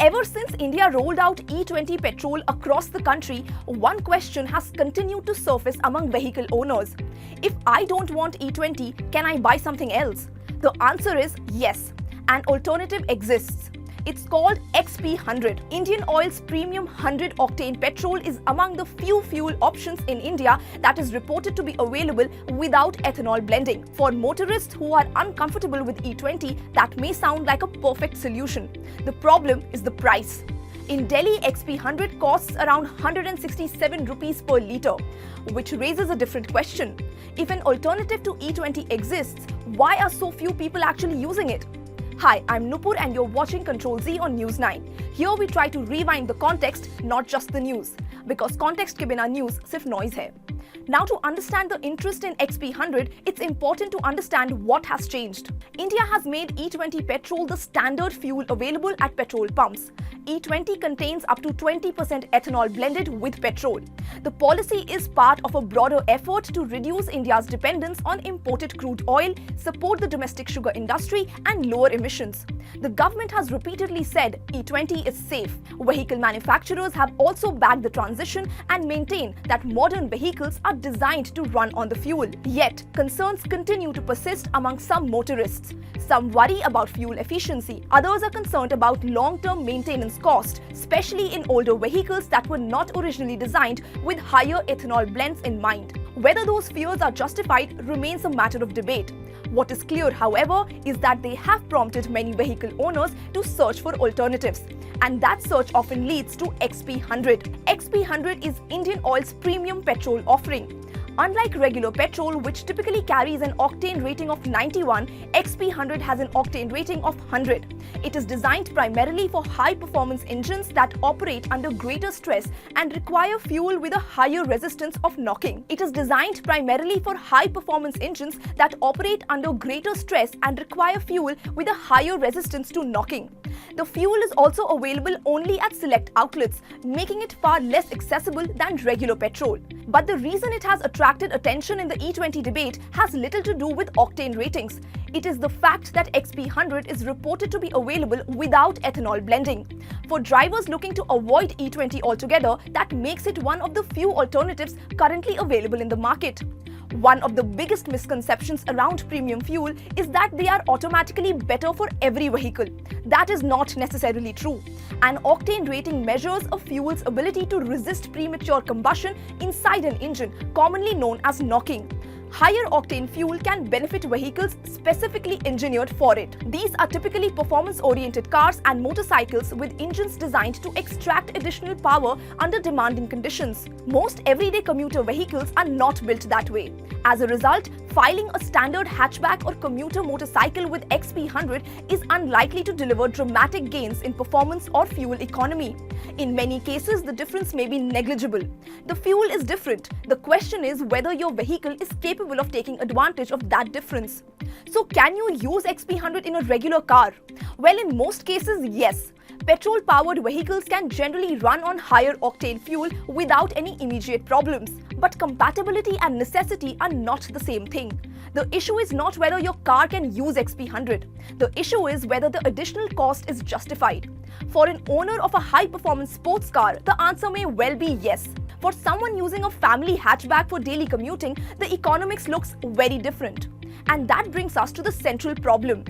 Ever since India rolled out E20 Petrol across the country, one question has continued to surface among vehicle owners. If I don't want E20, can I buy something else? The answer is yes. An alternative exists. It's called XP100. Indian Oil's premium 100-octane petrol is among the few fuel options in India that is reported to be available without ethanol blending. For motorists who are uncomfortable with E20, that may sound like a perfect solution. The problem is the price. In Delhi, XP100 costs around 167 rupees per litre, which raises a different question. If an alternative to E20 exists, why are so few people actually using it? Hi, I'm Nupur and you're watching Control Z on News 9. Here we try to rewind the context, not just the news. Because context ke bina news sirf noise hai. Now, to understand the interest in XP100, it's important to understand what has changed. India has made E20 petrol the standard fuel available at petrol pumps. E20 contains up to 20% ethanol blended with petrol. The policy is part of a broader effort to reduce India's dependence on imported crude oil, support the domestic sugar industry, and lower emissions. The government has repeatedly said E20 is safe. Vehicle manufacturers have also backed the transition and maintain that modern vehicles are designed to run on the fuel. Yet, concerns continue to persist among some motorists. Some worry about fuel efficiency. Others are concerned about long-term maintenance cost, especially in older vehicles that were not originally designed with higher ethanol blends in mind. Whether those fears are justified remains a matter of debate. What is clear, however, is that they have prompted many vehicle owners to search for alternatives. And that search often leads to XP100. XP100 is Indian Oil's premium petrol offering. Unlike regular petrol, which typically carries an octane rating of 91, XP100 has an octane rating of 100. It is designed primarily for high-performance engines that operate under greater stress and require fuel with a higher resistance of knocking. It is designed primarily for high-performance engines that operate under greater stress and require fuel with a higher resistance to knocking. The fuel is also available only at select outlets, making it far less accessible than regular petrol. But the reason it has attracted attention in the E20 debate has little to do with octane ratings. It is the fact that XP100 is reported to be available without ethanol blending. For drivers looking to avoid E20 altogether, that makes it one of the few alternatives currently available in the market. One of the biggest misconceptions around premium fuel is that they are automatically better for every vehicle. That is not necessarily true. An octane rating measures a fuel's ability to resist premature combustion inside an engine, commonly known as knocking. Higher octane fuel can benefit vehicles specifically engineered for it. These are typically performance-oriented cars and motorcycles with engines designed to extract additional power under demanding conditions. Most everyday commuter vehicles are not built that way. As a result, filing a standard hatchback or commuter motorcycle with XP100 is unlikely to deliver dramatic gains in performance or fuel economy. In many cases, the difference may be negligible. The fuel is different. The question is whether your vehicle is capable of taking advantage of that difference. So, can you use XP100 in a regular car? Well, in most cases, yes. Petrol-powered vehicles can generally run on higher octane fuel without any immediate problems. But compatibility and necessity are not the same thing. The issue is not whether your car can use XP100. The issue is whether the additional cost is justified. For an owner of a high-performance sports car, the answer may well be yes. For someone using a family hatchback for daily commuting, the economics looks very different. And that brings us to the central problem.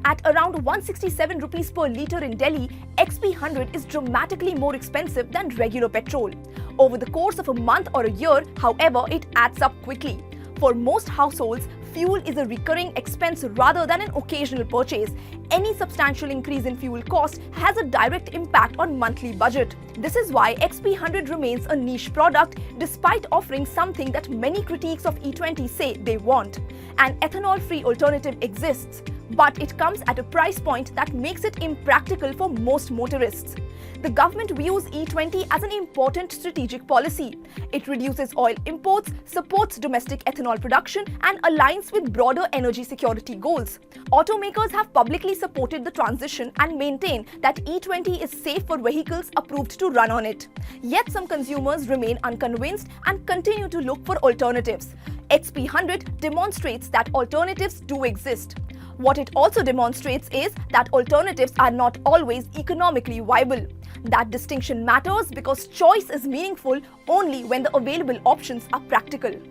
At around 167 rupees per litre in Delhi, XP100 is dramatically more expensive than regular petrol. Over the course of a month or a year, however, it adds up quickly. For most households, fuel is a recurring expense rather than an occasional purchase. Any substantial increase in fuel cost has a direct impact on monthly budget. This is why XP100 remains a niche product despite offering something that many critiques of E20 say they want. An ethanol-free alternative exists, but it comes at a price point that makes it impractical for most motorists. The government views E20 as an important strategic policy. It reduces oil imports, supports domestic ethanol production, and aligns with broader energy security goals. Automakers have publicly supported the transition and maintain that E20 is safe for vehicles approved to run on it. Yet some consumers remain unconvinced and continue to look for alternatives. XP100 demonstrates that alternatives do exist. What it also demonstrates is that alternatives are not always economically viable. That distinction matters because choice is meaningful only when the available options are practical.